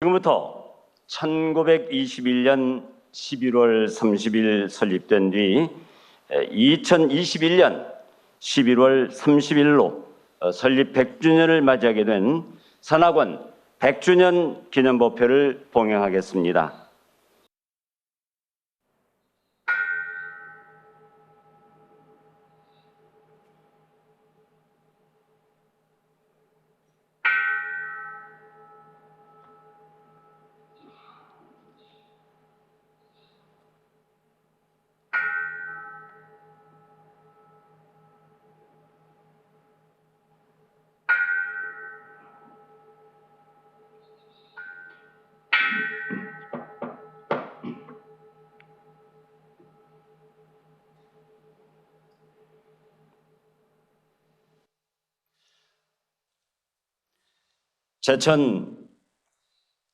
지금부터 1921년 11월 30일 설립된 뒤 2021년 11월 30일로 설립 100주년을 맞이하게 된 산학원 100주년 기념법회를 봉행하겠습니다. 제천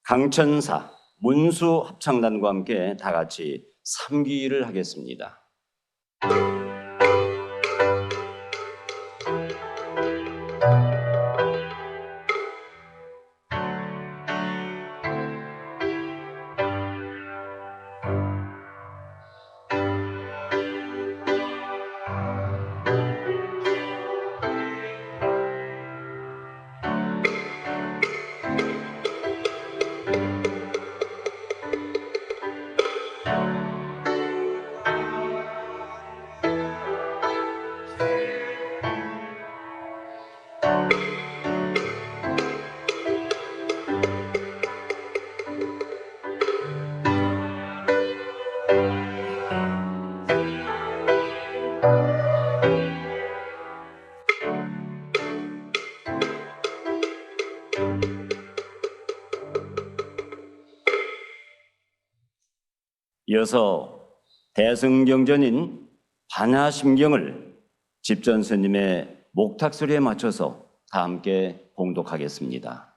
강천사 문수 합창단과 함께 다 같이 삼기를 하겠습니다. 이어서 대승경전인 반야심경을 집전스님의 목탁소리에 맞춰서 다 함께 봉독하겠습니다.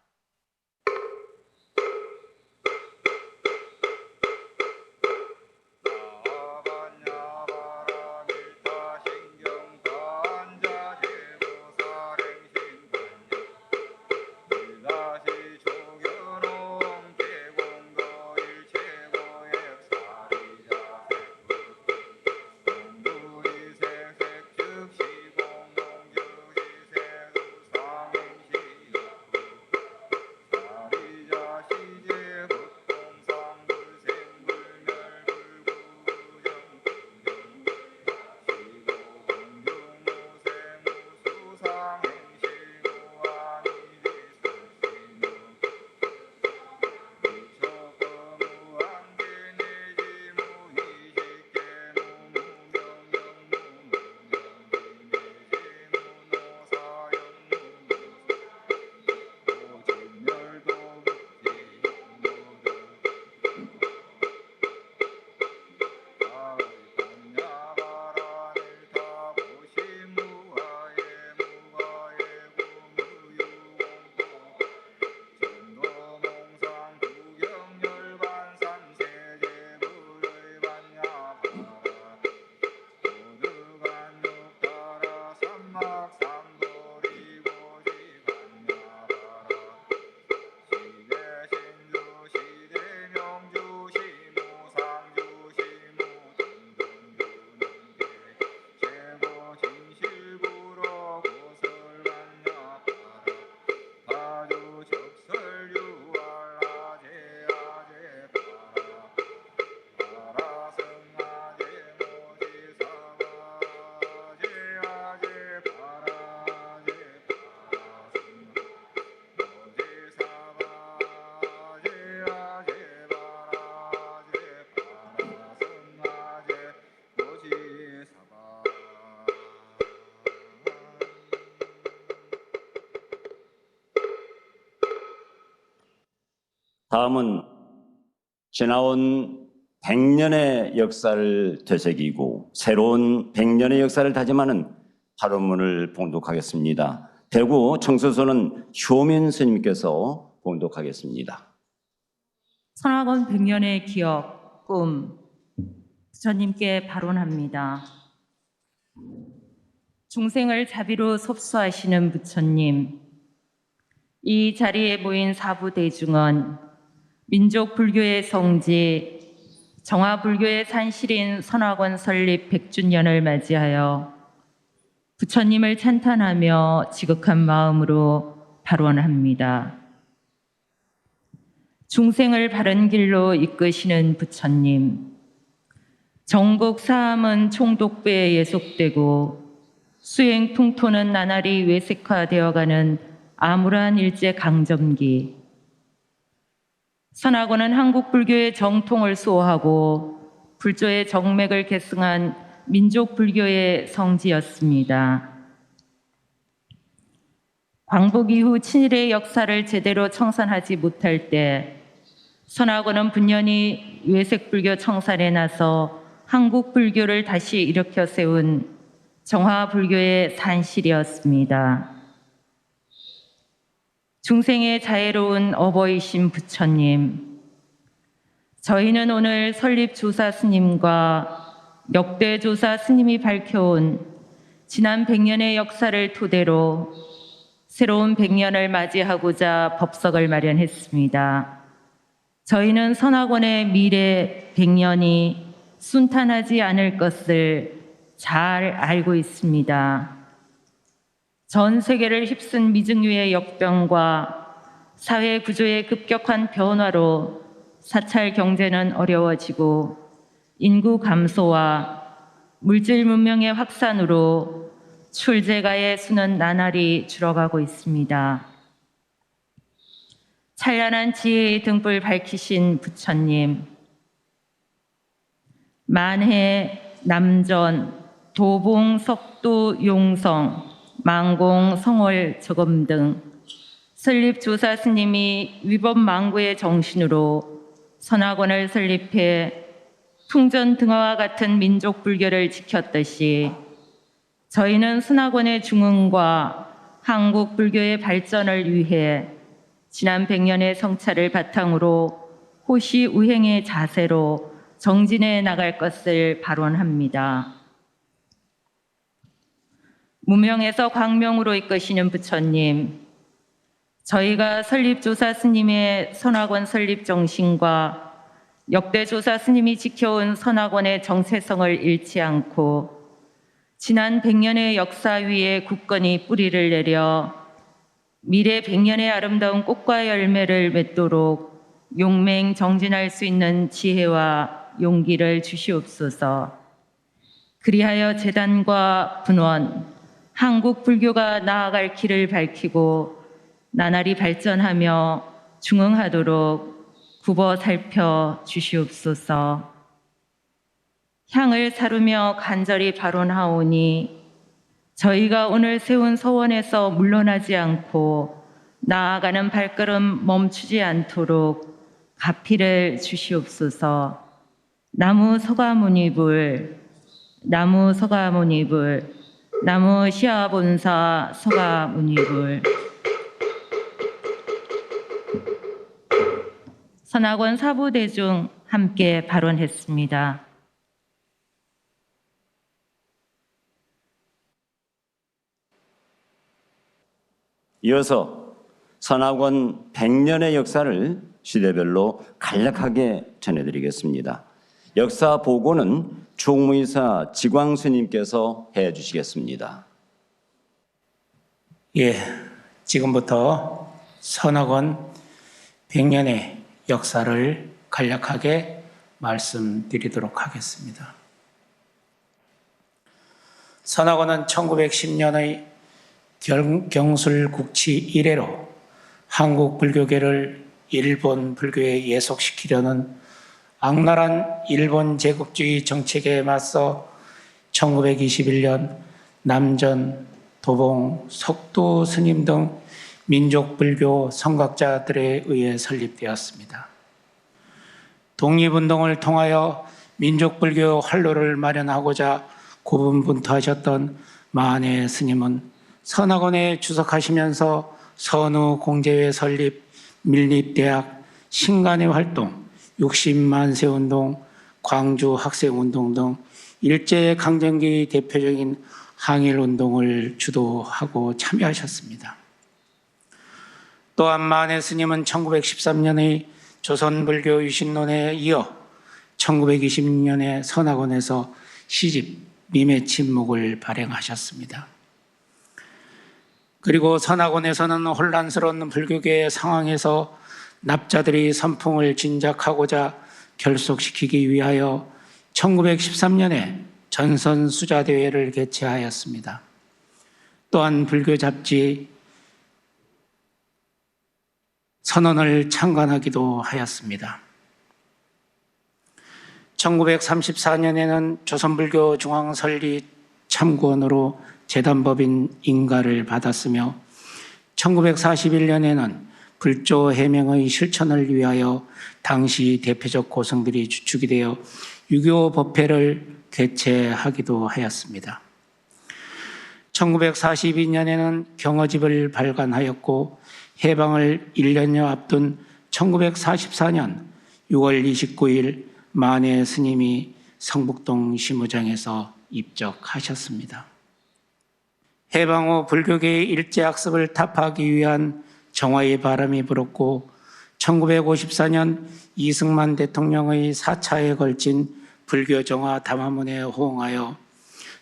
다음은 지나온 100년의 역사를 되새기고 새로운 100년의 역사를 다짐하는 발언문을 봉독하겠습니다. 대구 청소소는 효민 스님께서 봉독하겠습니다. 산학원 100년의 기억, 꿈, 부처님께 발언합니다. 중생을 자비로 섭수하시는 부처님, 이 자리에 모인 사부대중은 민족 불교의 성지, 정화 불교의 산실인 선화권 설립 100주년을 맞이하여 부처님을 찬탄하며 지극한 마음으로 발언합니다. 중생을 바른 길로 이끄시는 부처님, 전국 사함은 총독부에 예속되고 수행 풍토는 나날이 외색화되어가는 암울한 일제 강점기. 선화권은 한국 불교의 정통을 수호하고 불조의 정맥을 계승한 민족 불교의 성지였습니다. 광복 이후 친일의 역사를 제대로 청산하지 못할 때 선화권은 분연히 외색 불교 청산에 나서 한국 불교를 다시 일으켜 세운 정화 불교의 산실이었습니다. 중생의 자애로운 어버이신 부처님, 저희는 오늘 설립조사 스님과 역대조사 스님이 밝혀온 지난 100년의 역사를 토대로 새로운 100년을 맞이하고자 법석을 마련했습니다. 저희는 선화권의 미래 100년이 순탄하지 않을 것을 잘 알고 있습니다. 전 세계를 휩쓴 미증유의 역병과 사회 구조의 급격한 변화로 사찰 경제는 어려워지고 인구 감소와 물질 문명의 확산으로 출제가의 수는 나날이 줄어가고 있습니다. 찬란한 지혜의 등불 밝히신 부처님, 만해, 남전, 도봉, 석도, 용성, 망공, 성월, 저검 등 설립조사 스님이 위법망구의 정신으로 선화권을 설립해 풍전등화와 같은 민족 불교를 지켰듯이 저희는 선화권의 중흥과 한국 불교의 발전을 위해 지난 100년의 성찰을 바탕으로 호시우행의 자세로 정진해 나갈 것을 발언합니다. 무명에서 광명으로 이끄시는 부처님, 저희가 설립조사 스님의 선화권 설립 정신과 역대조사 스님이 지켜온 선화권의 정체성을 잃지 않고 지난 100년의 역사 위에 굳건히 뿌리를 내려 미래 100년의 아름다운 꽃과 열매를 맺도록 용맹 정진할 수 있는 지혜와 용기를 주시옵소서. 그리하여 재단과 분원, 한국 불교가 나아갈 길을 밝히고 나날이 발전하며 중흥하도록 굽어 살펴 주시옵소서. 향을 사르며 간절히 발언하오니 저희가 오늘 세운 서원에서 물러나지 않고 나아가는 발걸음 멈추지 않도록 가피를 주시옵소서. 나무 서가모니불, 나무 서가모니불, 나무 시아본사 서가모니불. 선화권 사부대중 함께 발언했습니다. 이어서 선화권 100년의 역사를 시대별로 간략하게 전해드리겠습니다. 역사 보고는 총무이사 지광스님께서 해주시겠습니다. 예, 지금부터 선화권 100년의 역사를 간략하게 말씀드리도록 하겠습니다. 선화권은 1910년의 경술국치 이래로 한국 불교계를 일본 불교에 예속시키려는 악랄한 일본 제국주의 정책에 맞서 1921년 남전, 도봉, 석도 스님 등 민족 불교 선각자들에 의해 설립되었습니다. 독립운동을 통하여 민족 불교 활로를 마련하고자 고분분투하셨던 만해 스님은 선화권에 주석하시면서 선우 공제회 설립, 밀립대학, 신간의 활동, 60만세운동, 광주 학생운동 등 일제강점기 대표적인 항일운동을 주도하고 참여하셨습니다. 또한 만해 스님은 1913년의 조선불교 유신론에 이어 1926년에 선학원에서 시집 미매 침묵을 발행하셨습니다. 그리고 선학원에서는 혼란스러운 불교계의 상황에서 납자들이 선풍을 진작하고자 결속시키기 위하여 1913년에 전선수자대회를 개최하였습니다. 또한 불교 잡지 선언을 창간하기도 하였습니다. 1934년에는 조선불교 중앙설리 참고원으로 재단법인 인가를 받았으며 1941년에는 불조 해명의 실천을 위하여 당시 대표적 고성들이 주축이 되어 유교 법회를 개최하기도 하였습니다. 1942년에는 경어집을 발간하였고 해방을 1년여 앞둔 1944년 6월 29일 만해 스님이 성북동 시무장에서 입적하셨습니다. 해방 후 불교계의 일제학습을 타파하기 위한 정화의 바람이 불었고 1954년 이승만 대통령의 4차에 걸친 불교 정화 담화문에 호응하여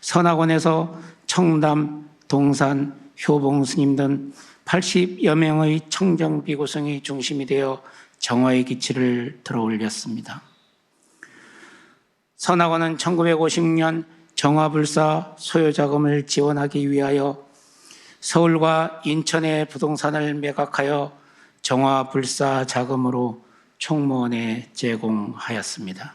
선학원에서 청담, 동산, 효봉 스님 등 80여 명의 청정 비구성이 중심이 되어 정화의 기치를 들어올렸습니다. 선학원은 1950년 정화불사 소요자금을 지원하기 위하여 서울과 인천의 부동산을 매각하여 정화불사 자금으로 총무원에 제공하였습니다.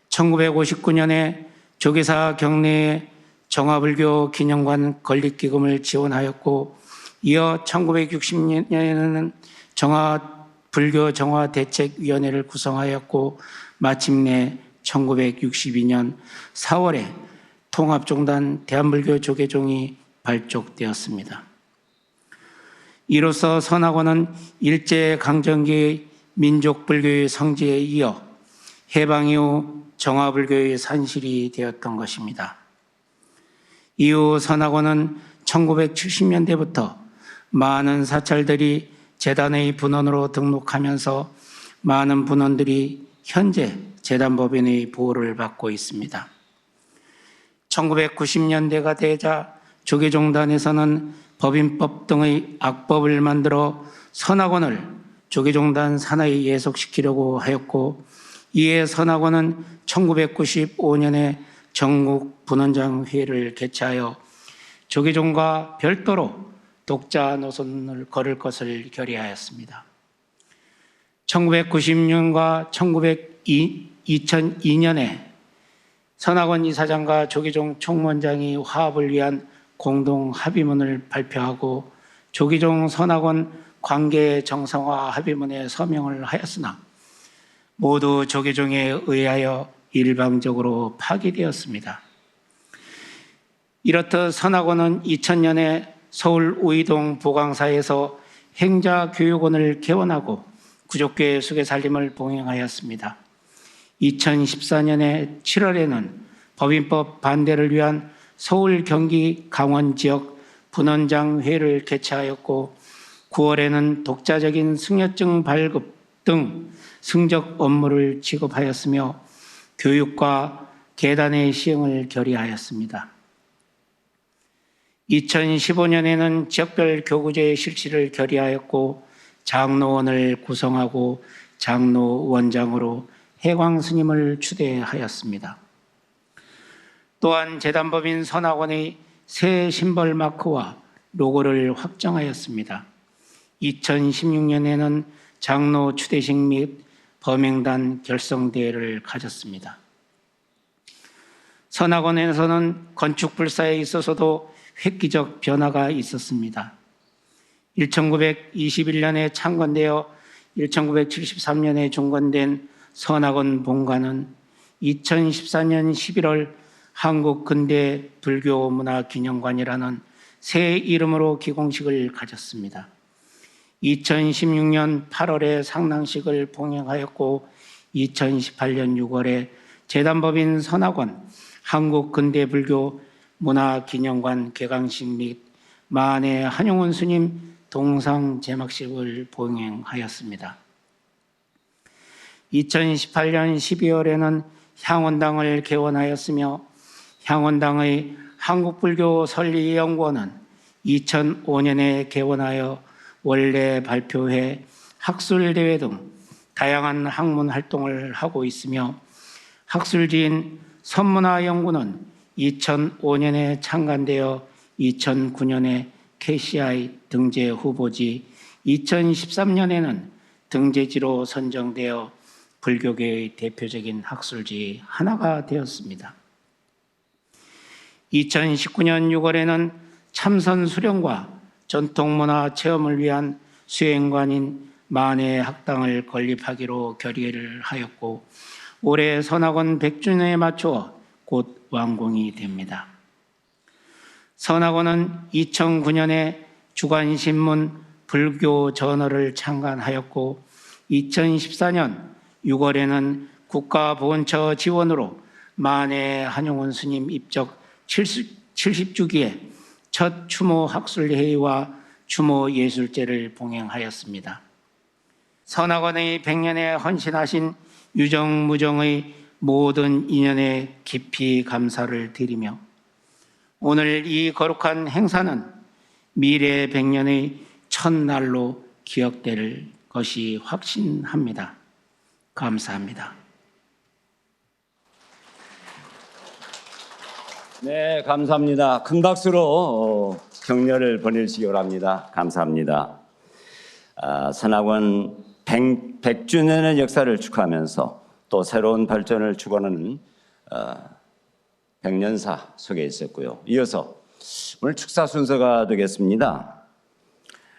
1959년에 조계사 경내에 정화불교 기념관 건립기금을 지원하였고 이어 1960년에는 불교 정화대책위원회를 구성하였고 마침내 1962년 4월에 통합종단 대한불교 조계종이 발족되었습니다. 이로써 선학원은 일제강점기의 민족불교의 성지에 이어 해방 이후 정화불교의 산실이 되었던 것입니다. 이후 선학원은 1970년대부터 많은 사찰들이 재단의 분원으로 등록하면서 많은 분원들이 현재 재단법인의 보호를 받고 있습니다. 1990년대가 되자 조계종단에서는 법인법 등의 악법을 만들어 선학원을 조계종단 산하에 예속시키려고 하였고 이에 선학원은 1995년에 전국 분원장 회의를 개최하여 조계종과 별도로 독자 노선을 걸을 것을 결의하였습니다. 1996년과 2002년에 선학원 이사장과 조계종 총무원장이 화합을 위한 공동 합의문을 발표하고 조계종 선학원 관계 정상화 합의문에 서명을 하였으나 모두 조계종에 의하여 일방적으로 파기되었습니다. 이렇듯 선학원은 2000년에 서울 우이동 보광사에서 행자교육원을 개원하고 구족교회 수계살림을 봉행하였습니다. 2014년에 7월에는 법인법 반대를 위한 서울, 경기, 강원 지역 분원장회를 개최하였고 9월에는 독자적인 승려증 발급 등 승적 업무를 지급하였으며 교육과 계단의 시행을 결의하였습니다. 2015년에는 지역별 교구제 실시를 결의하였고 장로원을 구성하고 장로원장으로 해광 스님을 추대하였습니다. 또한 재단법인 선학원의 새 심벌 마크와 로고를 확정하였습니다. 2016년에는 장로 추대식 및 범행단 결성대회를 가졌습니다. 선학원에서는 건축불사에 있어서도 획기적 변화가 있었습니다. 1921년에 창건되어 1973년에 종건된 선학원 본관은 2014년 11월 한국근대불교문화기념관이라는 새 이름으로 기공식을 가졌습니다. 2016년 8월에 상랑식을 봉행하였고 2018년 6월에 재단법인 선학원 한국근대불교문화기념관 개강식 및 만해 한용운 스님 동상 제막식을 봉행하였습니다. 2018년 12월에는 향원당을 개원하였으며 향원당의 한국불교 설리연구원은 2005년에 개원하여 원래 발표회, 학술대회 등 다양한 학문 활동을 하고 있으며 학술지인 선문화연구는 2005년에 창간되어 2009년에 KCI 등재 후보지, 2013년에는 등재지로 선정되어 불교계의 대표적인 학술지 하나가 되었습니다. 2019년 6월에는 참선 수련과 전통문화 체험을 위한 수행관인 만해 학당을 건립하기로 결의를 하였고 올해 선학원 100주년에 맞추어 곧 완공이 됩니다. 선학원은 2009년에 주간신문 불교저널을 창간하였고 2014년 6월에는 국가보훈처 지원으로 만해 한용운 스님 입적 70주기에 첫 추모 학술회의와 추모 예술제를 봉행하였습니다. 선학원의 100년에 헌신하신 유정무정의 모든 인연에 깊이 감사를 드리며 오늘 이 거룩한 행사는 미래 100년의 첫날로 기억될 것이 확신합니다. 감사합니다. 네, 감사합니다. 큰 박수로 격려를 보내주시기 바랍니다. 감사합니다. 선학원 100주년의 역사를 축하하면서 또 새로운 발전을 축원하는 100년사 속에 있었고요. 이어서 오늘 축사 순서가 되겠습니다.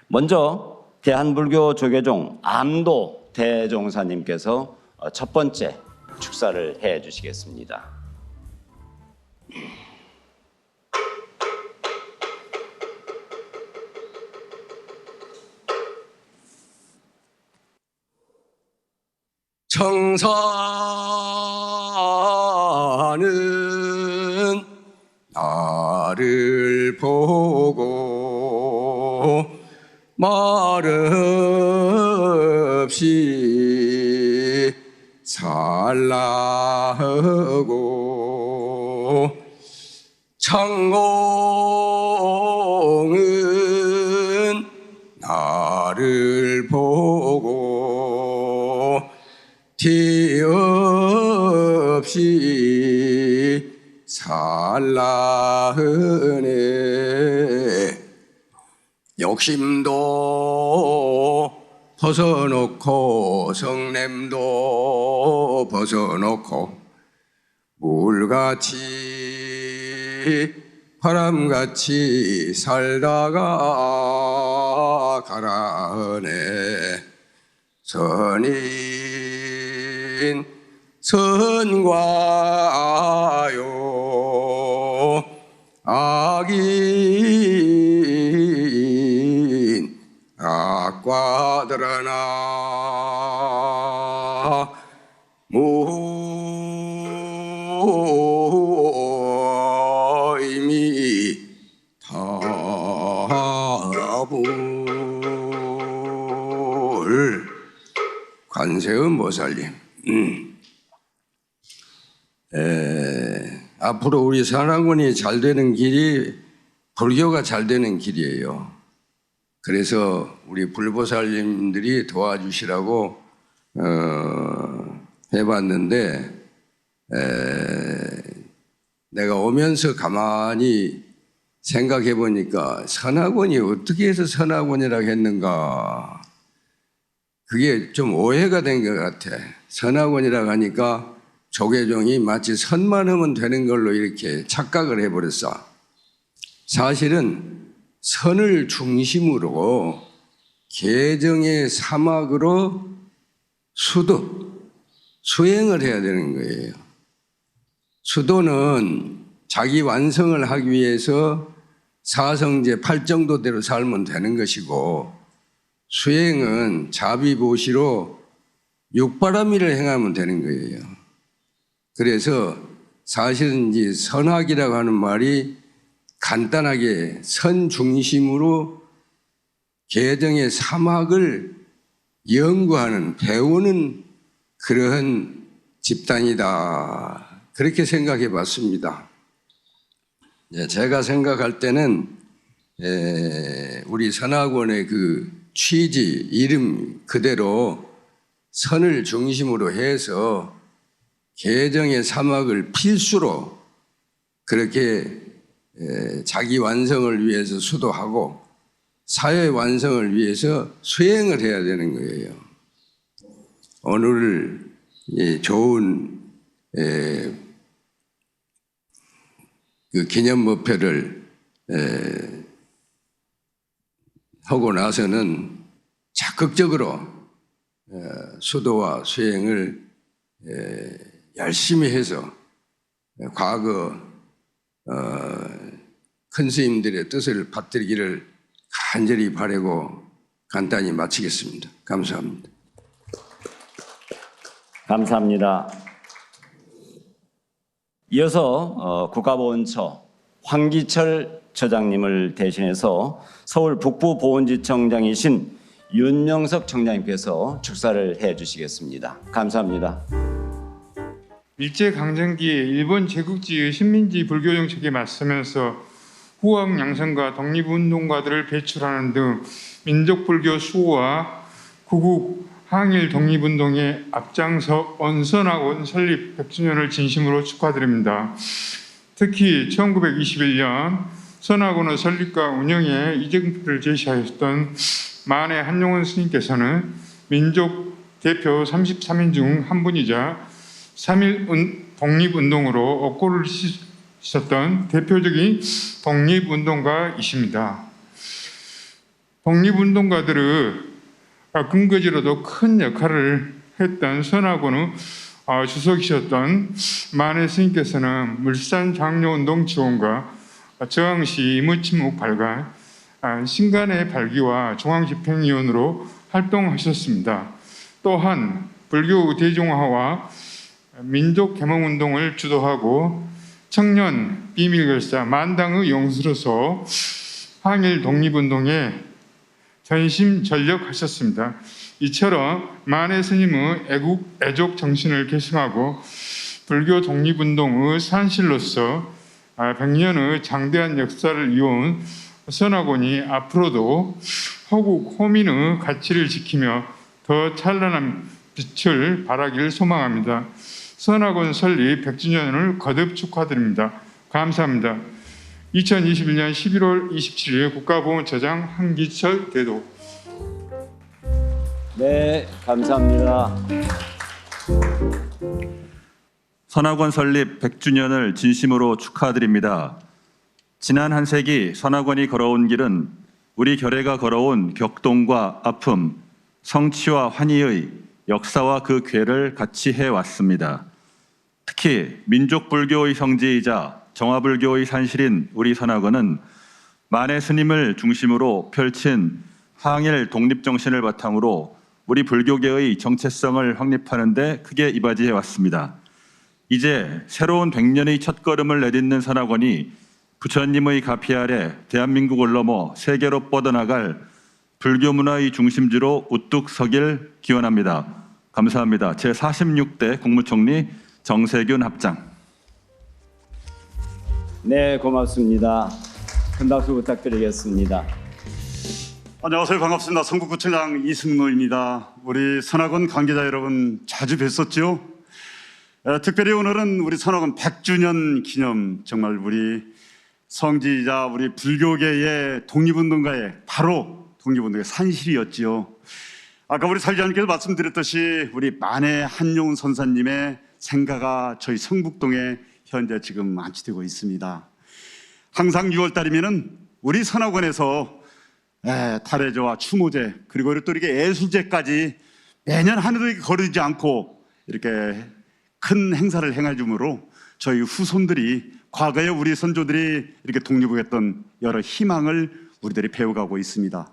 먼저 대한불교 조계종 암도 대종사님께서 첫 번째 축사를 해 주시겠습니다. 청사는 나를 보고 말없이 살라하고 창공은 나를 보고 티 없이 살라하네. 욕심도 벗어놓고 성냄도 벗어놓고 물같이 바람같이 살다가 가라하네. 선인 선과요 악인 악과들아나 무의미 다불 관세음 보살님, 앞으로 우리 선학원이 잘 되는 길이 불교가 잘 되는 길이에요. 그래서 우리 불보살님들이 도와주시라고 해봤는데 내가 오면서 가만히 생각해 보니까 선학원이 어떻게 해서 선학원이라고 했는가, 그게 좀 오해가 된 것 같아. 선학원이라고 하니까 조계종이 마치 선만 하면 되는 걸로 이렇게 착각을 해버렸어. 사실은 선을 중심으로 계정의 사막으로 수행을 해야 되는 거예요. 수도는 자기 완성을 하기 위해서 사성제 8정도대로 살면 되는 것이고, 수행은 자비보시로 육바라밀을 행하면 되는 거예요. 그래서 사실은 이제 선학이라고 하는 말이 간단하게 선 중심으로 계정의 사막을 연구하는, 배우는 그러한 집단이다. 그렇게 생각해 봤습니다. 제가 생각할 때는 우리 선학원의 그 취지, 이름 그대로 선을 중심으로 해서 개정의 사막을 필수로 그렇게 자기 완성을 위해서 수도하고 사회 완성을 위해서 수행을 해야 되는 거예요. 오늘 좋은 그 기념 목표를 하고 나서는 적극적으로 수도와 수행을 열심히 해서 과거 큰 스님들의 뜻을 받들기를 간절히 바라고 간단히 마치겠습니다. 감사합니다. 감사합니다. 이어서 국가보훈처 황기철 처장님을 대신해서 서울 북부보훈지청장이신 윤영석 청장님께서 축사를 해주시겠습니다. 감사합니다. 일제강점기에 일본 제국주의 식민지 불교 정책에 맞서면서 후학 양성과 독립운동가들을 배출하는 등 민족불교 수호와 구국 항일 독립운동에 앞장서 언선학원 설립 100주년을 진심으로 축하드립니다. 특히 1921년 선학원의 설립과 운영에 이정표를 제시하셨던 만해 한용운 스님께서는 민족 대표 33인 중 한 분이자 3.1 독립운동으로 업고를 셨던 대표적인 독립운동가이십니다. 독립운동가들의 근거지로도 큰 역할을 했던 선학원의 주석이셨던 만해 스님께서는 물산 장려운동 지원과 저항시 무침묵 발간, 신간의 발기와 중앙집행위원으로 활동하셨습니다. 또한 불교 대중화와 민족 계몽운동을 주도하고 청년 비밀결사 만당의 용수로서 항일 독립운동에 전심전력하셨습니다. 이처럼 만해 스님의 애국 정신을 계승하고 불교 독립운동의 산실로서 100년의 장대한 역사를 이어온 선학원이 앞으로도 호국 호민의 가치를 지키며 더 찬란한 빛을 발하기를 소망합니다. 선학원 설립 100주년을 거듭 축하드립니다. 감사합니다. 2021년 11월 27일 국가보훈처장 황기철 대도. 네, 감사합니다. 선학원 설립 100주년을 진심으로 축하드립니다. 지난 한 세기 선학원이 걸어온 길은 우리 결의가 걸어온 격동과 아픔, 성취와 환희의 역사와 그 궤를 같이 해왔습니다. 특히 민족불교의 성지이자 정화불교의 산실인 우리 선학원은 만해 스님을 중심으로 펼친 항일 독립정신을 바탕으로 우리 불교계의 정체성을 확립하는 데 크게 이바지해왔습니다. 이제 새로운 100년의 첫걸음을 내딛는 선학원이 부처님의 가피 아래 대한민국을 넘어 세계로 뻗어나갈 불교 문화의 중심지로 우뚝 서길 기원합니다. 감사합니다. 제46대 국무총리 정세균 합장. 네, 고맙습니다. 큰 박수 부탁드리겠습니다. 안녕하세요. 반갑습니다. 성북구청장 이승노입니다. 우리 선학원 관계자 여러분 자주 뵀었죠? 특별히 오늘은 우리 선학원 100주년 기념, 정말 우리 성지이자 우리 불교계의 독립운동가의 바로 독립운동의 산실이었지요. 아까 우리 사회자님께서 말씀드렸듯이 우리 만해 한용운 선사님의 생가가 저희 성북동에 현재 지금 안치되고 있습니다. 항상 6월달이면은 우리 선학원에서 달해제와 추모제 그리고 또 이렇게 예술제까지 매년 한 해도 거르지 않고 이렇게 큰 행사를 행해 주므로 저희 후손들이 과거에 우리 선조들이 이렇게 독립을 했던 여러 희망을 우리들이 배워가고 있습니다.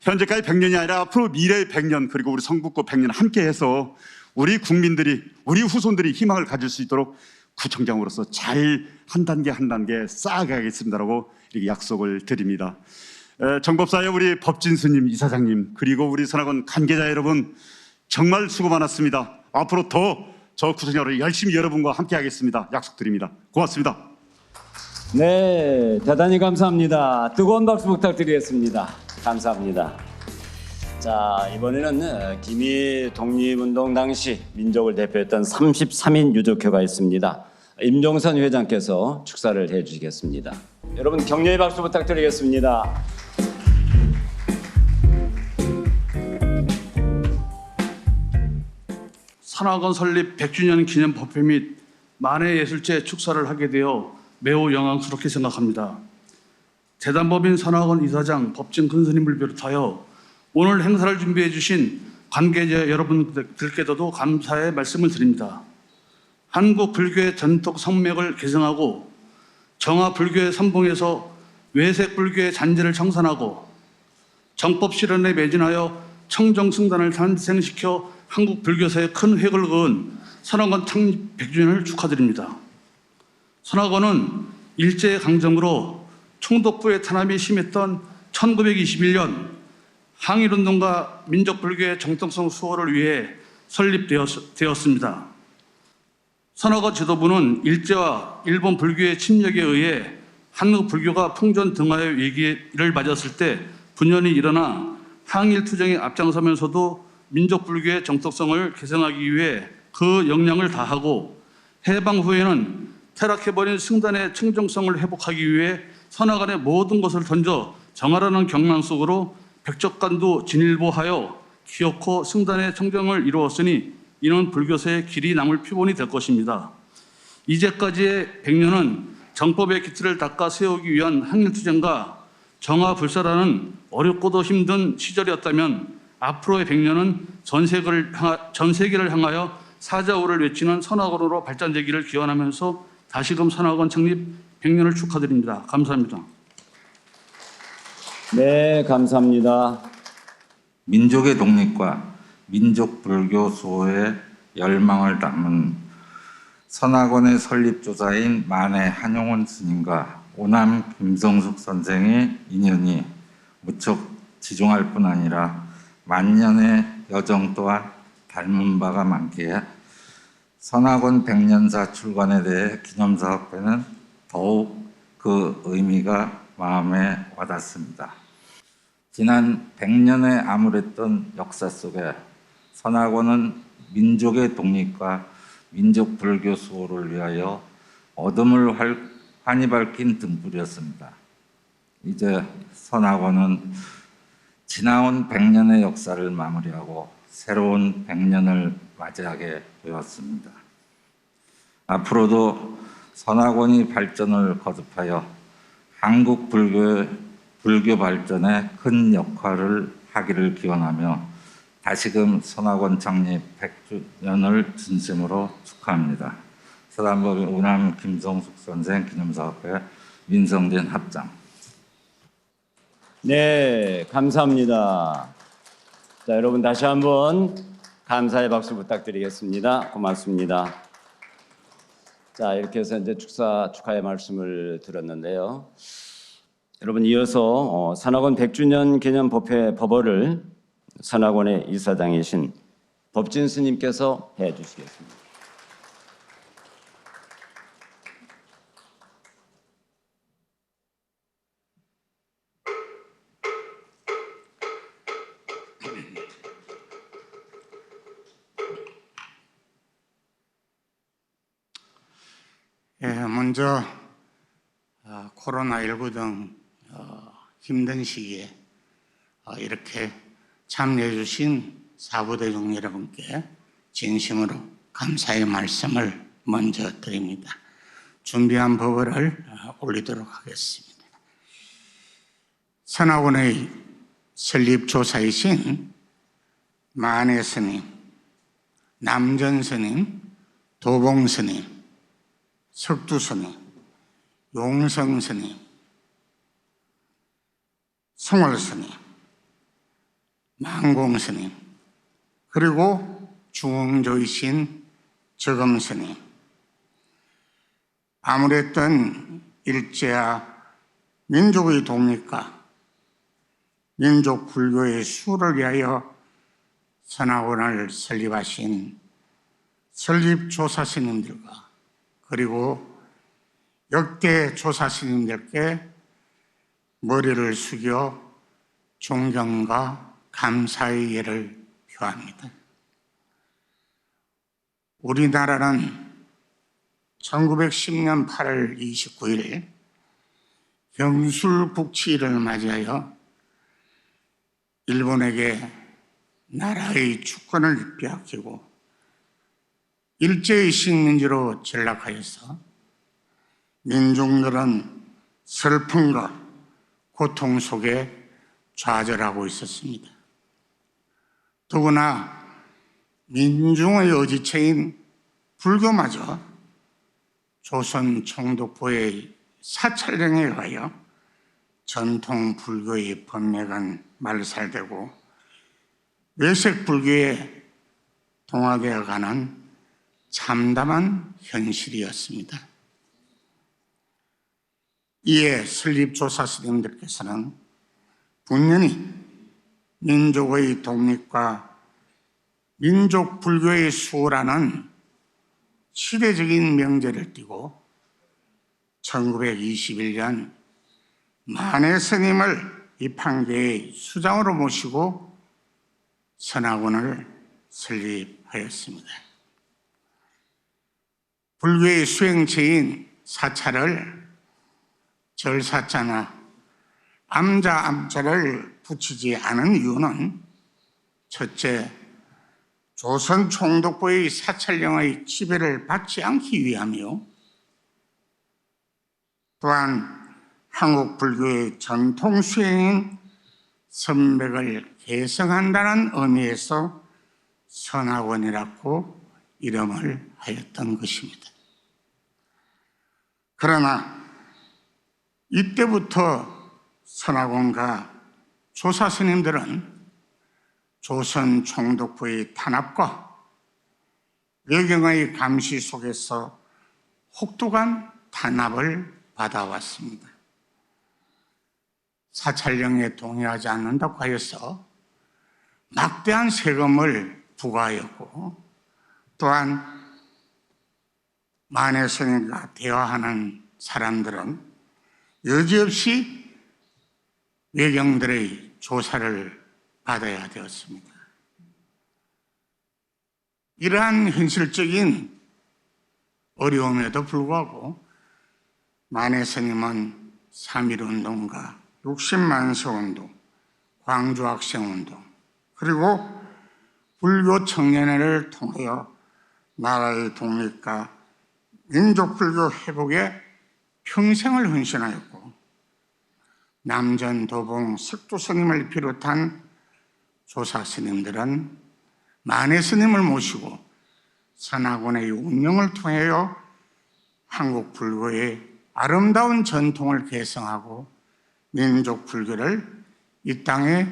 현재까지 100년이 아니라 앞으로 미래의 100년 그리고 우리 성북구 100년 함께해서 우리 국민들이 우리 후손들이 희망을 가질 수 있도록 구청장으로서 잘 한 단계 한 단계 쌓아가겠습니다라고 이렇게 약속을 드립니다. 정법사의 우리 법진 스님, 이사장님 그리고 우리 선학원 관계자 여러분 정말 수고 많았습니다. 앞으로 더 저 구성회를 열심히 여러분과 함께하겠습니다. 약속드립니다. 고맙습니다. 네, 대단히 감사합니다. 뜨거운 박수 부탁드리겠습니다. 감사합니다. 자, 이번에는 기미 독립운동 당시 민족을 대표했던 33인 유족회가 있습니다. 임종선 회장께서 축사를 해주시겠습니다. 여러분 격려의 박수 부탁드리겠습니다. 선악원 설립 100주년 기념 법회 및 만해예술제 축사를 하게 되어 매우 영광스럽게 생각합니다. 재단법인 선악원 이사장 법진 근스님을 비롯하여 오늘 행사를 준비해 주신 관계자 여러분들께서도 감사의 말씀을 드립니다. 한국 불교의 전통 성맥을 개성하고 정화 불교의 선봉에서 외색 불교의 잔재를 청산하고 정법 실현에 매진하여 청정승단을 탄생시켜 한국 불교사에 큰 획을 그은 선악원 창립 100주년을 축하드립니다. 선악원은 일제강점으로 총독부의 탄압이 심했던 1921년 항일운동과 민족불교의 정통성 수호를 위해 설립되었습니다. 선악원 지도부는 일제와 일본 불교의 침략에 의해 한국 불교가 풍전 등화의 위기를 맞았을 때 분연히 일어나 항일 투쟁에 앞장서면서도 민족 불교의 정통성을 개선하기 위해 그 역량을 다하고 해방 후에는 타락해버린 승단의 청정성을 회복하기 위해 선악원의 모든 것을 던져 정하라는 경망 속으로 백적간도 진일보하여 기어코 승단의 청정을 이루었으니 이는 불교사의 길이 남을 표본이 될 것입니다. 이제까지의 100년은 정법의 기틀을 닦아 세우기 위한 항일투쟁과 정화불사라는 어렵고도 힘든 시절이었다면 앞으로의 100년은 전 세계를 향하여 사자우를 외치는 선악원으로 발전되기를 기원하면서 다시금 선악원 창립 100년을 축하드립니다. 감사합니다. 네, 감사합니다. 민족의 독립과 민족 불교 수호의 열망을 담은 선악원의 설립조사인 만해 한용운 스님과 오남 김성숙 선생의 인연이 무척 지중할 뿐 아니라 만년의 여정 또한 닮은 바가 많기에 선악원 100년사 출간에 대해 기념사업회는 더욱 그 의미가 마음에 와닿습니다. 지난 100년의 암울했던 역사 속에 선악원은 민족의 독립과 민족 불교 수호를 위하여 어둠을 환히 밝힌 등불이었습니다. 이제 선악원은 지나온 100년의 역사를 마무리하고 새로운 100년을 맞이하게 되었습니다. 앞으로도 선악원이 발전을 거듭하여 한국 불교 발전에 큰 역할을 하기를 기원하며 다시금 선악원 창립 100주년을 진심으로 축하합니다. 서단법인 오남 김성숙 선생 기념사업회 민성진 합장. 네, 감사합니다. 자, 여러분 다시 한번 감사의 박수 부탁드리겠습니다. 고맙습니다. 자, 이렇게 해서 이제 축하의 말씀을 들었는데요. 여러분 이어서 선악원 100주년 기념 법회 법어를 선악원의 이사장이신 법진 스님께서 해 주시겠습니다. 먼저 코로나19 등 힘든 시기에 이렇게 참여해 주신 사부대중 여러분께 진심으로 감사의 말씀을 먼저 드립니다. 준비한 법어를 올리도록 하겠습니다. 선악원의 설립조사이신 만해 스님, 남전 스님, 도봉 스님, 석두 스님, 용성 스님, 성월 스님, 망공 스님, 그리고 중흥조이신 저금 스님, 아무랬던 일제와 민족의 독립과 민족 불교의 수호를 위하여 선악원을 설립하신 설립 조사 스님들과 그리고 역대 조사 스님들께 머리를 숙여 존경과 감사의 예를 표합니다. 우리나라는 1910년 8월 29일 경술국치일을 맞이하여 일본에게 나라의 주권을 빼앗기고 일제의 식민지로 전락하여서 민중들은 슬픔과 고통 속에 좌절하고 있었습니다. 더구나 민중의 의지체인 불교마저 조선 총독부의 사찰령에 의하여 전통 불교의 법례가 말살되고 외색 불교에 동화되어 가는 참담한 현실이었습니다. 이에 설립조사 스님들께서는 분연히 민족의 독립과 민족 불교의 수호라는 시대적인 명제를 띠고 1921년 만해 스님을 입한계의 수장으로 모시고 선화원을 설립하였습니다. 불교의 수행체인 사찰을 절사자나 암자를 붙이지 않은 이유는 첫째, 조선 총독부의 사찰령의 지배를 받지 않기 위함이요. 또한 한국 불교의 전통 수행인 선백을 개성한다는 의미에서 선화원이라고 이름을 하였던 것입니다. 그러나 이때부터 선화원과 조사 스님들은 조선 총독부의 탄압과 외경의 감시 속에서 혹독한 탄압을 받아왔습니다. 사찰령에 동의하지 않는다고 하여서 막대한 세금을 부과하였고, 또한 만해 스님과 대화하는 사람들은 여지없이 외경들의 조사를 받아야 되었습니다. 이러한 현실적인 어려움에도 불구하고 만해 스님은 3.1운동과 60만세운동, 광주학생운동, 그리고 불교 청년회를 통하여 나라의 독립과 민족불교 회복에 평생을 헌신하였고, 남전, 도봉, 석두 스님을 비롯한 조사 스님들은 만해 스님을 모시고 선화원의 운영을 통하여 한국 불교의 아름다운 전통을 개성하고 민족 불교를 이 땅에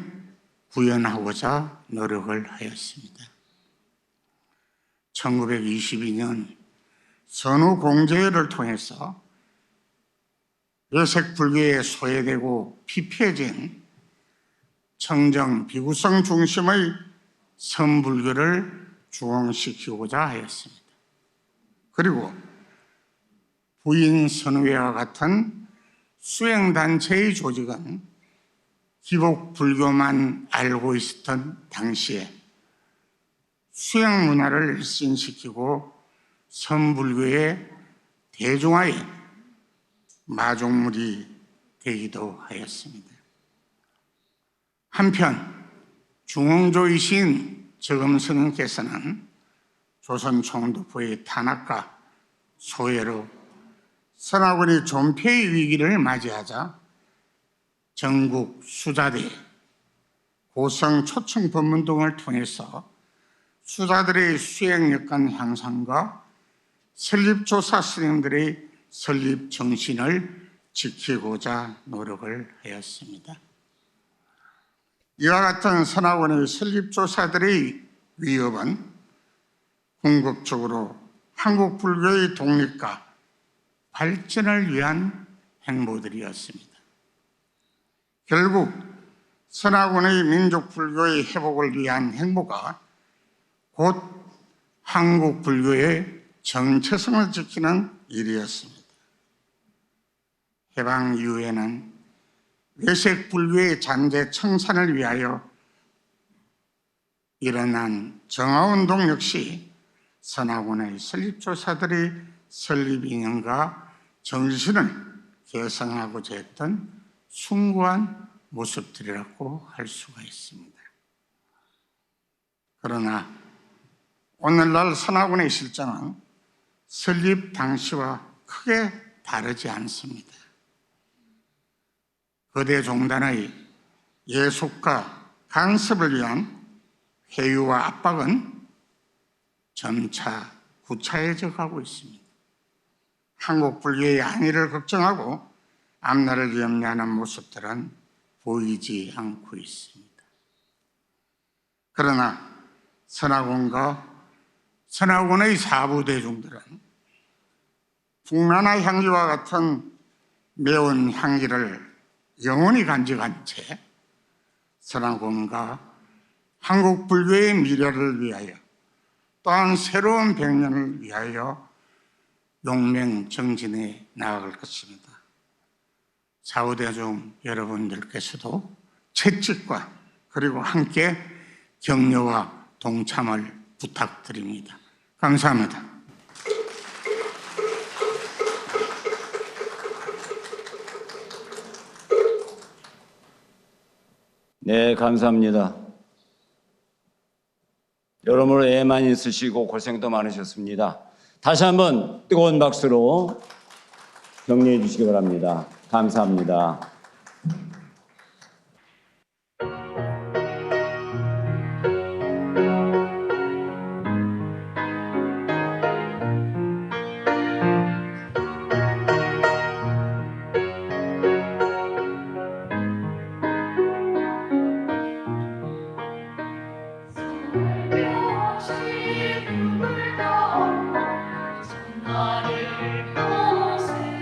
구현하고자 노력을 하였습니다. 1922년 선우공제회를 통해서 외색 불교에 소외되고 피폐해진 청정 비구성 중심의 선불교를 중흥시키고자 하였습니다. 그리고 부인 선우회와 같은 수행단체의 조직은 기복 불교만 알고 있었던 당시에 수행 문화를 일신시키고 선불교의 대중화에 마중물이 되기도 하였습니다. 한편 중흥조이신 저금 스님께서는 조선 총독부의 탄압과 소외로 선화원이 존폐의 위기를 맞이하자 전국 수자대, 고성 초청 법문 등을 통해서 수자들의 수행 여건 향상과 설립조사 스님들의 설립 정신을 지키고자 노력을 하였습니다. 이와 같은 선화원의 설립조사들의 위협은 궁극적으로 한국 불교의 독립과 발전을 위한 행보들이었습니다. 결국 선화원의 민족 불교의 회복을 위한 행보가 곧 한국 불교의 정체성을 지키는 일이었습니다. 해방 이후에는 외색 불교의 잔재 청산을 위하여 일어난 정화운동 역시 선화곤의 설립조사들이 설립 이념과 정신을 개성하고자 했던 숭고한 모습들이라고 할 수가 있습니다. 그러나 오늘날 선화곤의 실정은 설립 당시와 크게 다르지 않습니다. 거대 종단의 예속과 간섭을 위한 회유와 압박은 점차 구차해져 가고 있습니다. 한국 불교의 안위를 걱정하고 앞날을 염려하는 모습들은 보이지 않고 있습니다. 그러나 선화곤과 선화곤의 사부 대중들은 북나나 향기와 같은 매운 향기를 영원히 간직한 채 선화곤과 한국 불교의 미래를 위하여 또한 새로운 100년을 위하여 용맹정진해 나아갈 것입니다. 사후대중 여러분들께서도 채찍과 그리고 함께 격려와 동참을 부탁드립니다. 감사합니다. 네, 감사합니다. 여러모로 애만 있으시고 고생도 많으셨습니다. 다시 한번 뜨거운 박수로 격려해 주시기 바랍니다. 감사합니다. 나를 보세요.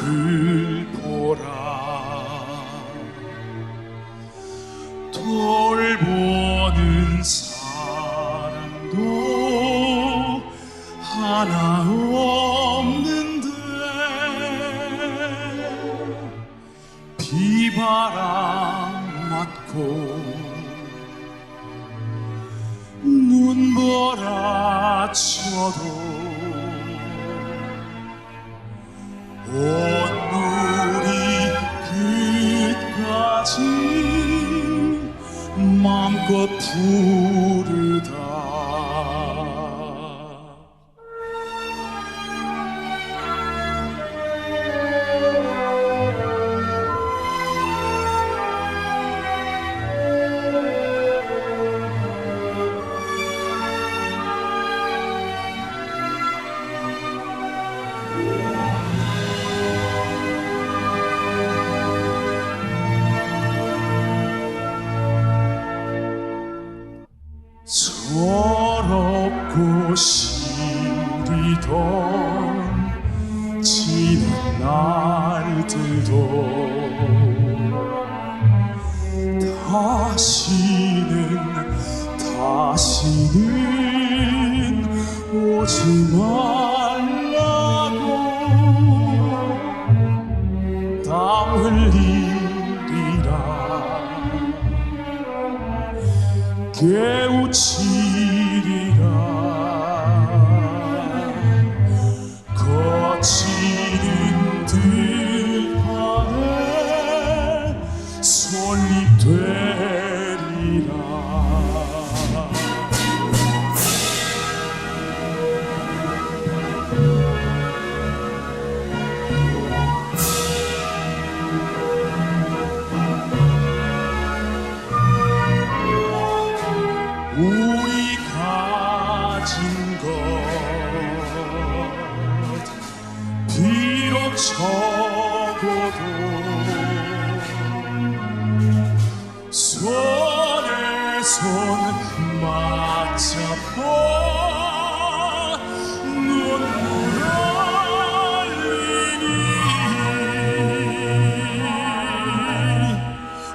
보라 돌보는 사람도 하나 없는데 비바람 맞고 눈보라쳐도 온누리 끝까지 마음껏 부르다 서럽고 시리던 지난 날들도 다시는 오지 말라고 땀 흘리리라 깨우치리라 거치는 들판에 솔잎되리라 우리 가진 것 비록 적어도 손에 손 맞잡고 눈물 흘리니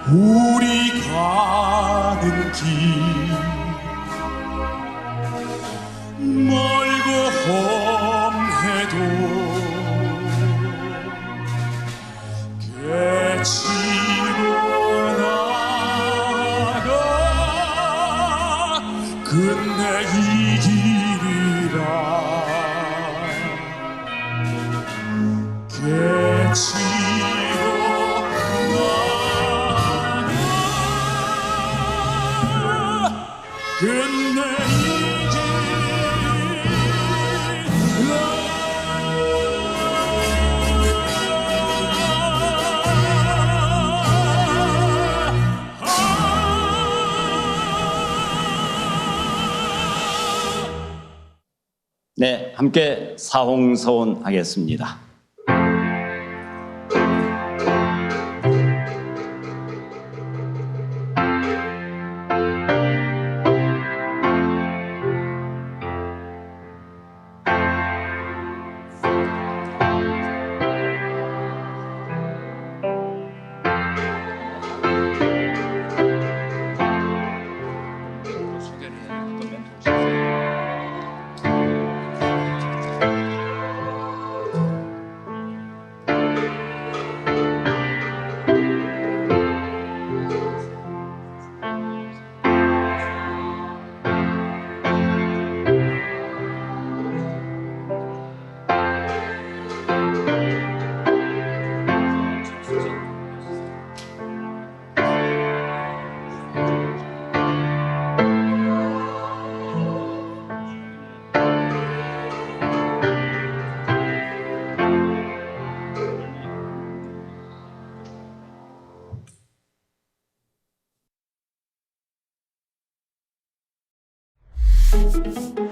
우리 가는 길 멀고 험해도 깨치고 나가 끝내 이기리라 깨치고 나가 끝내 네, 함께 사홍서원하겠습니다. Thank you.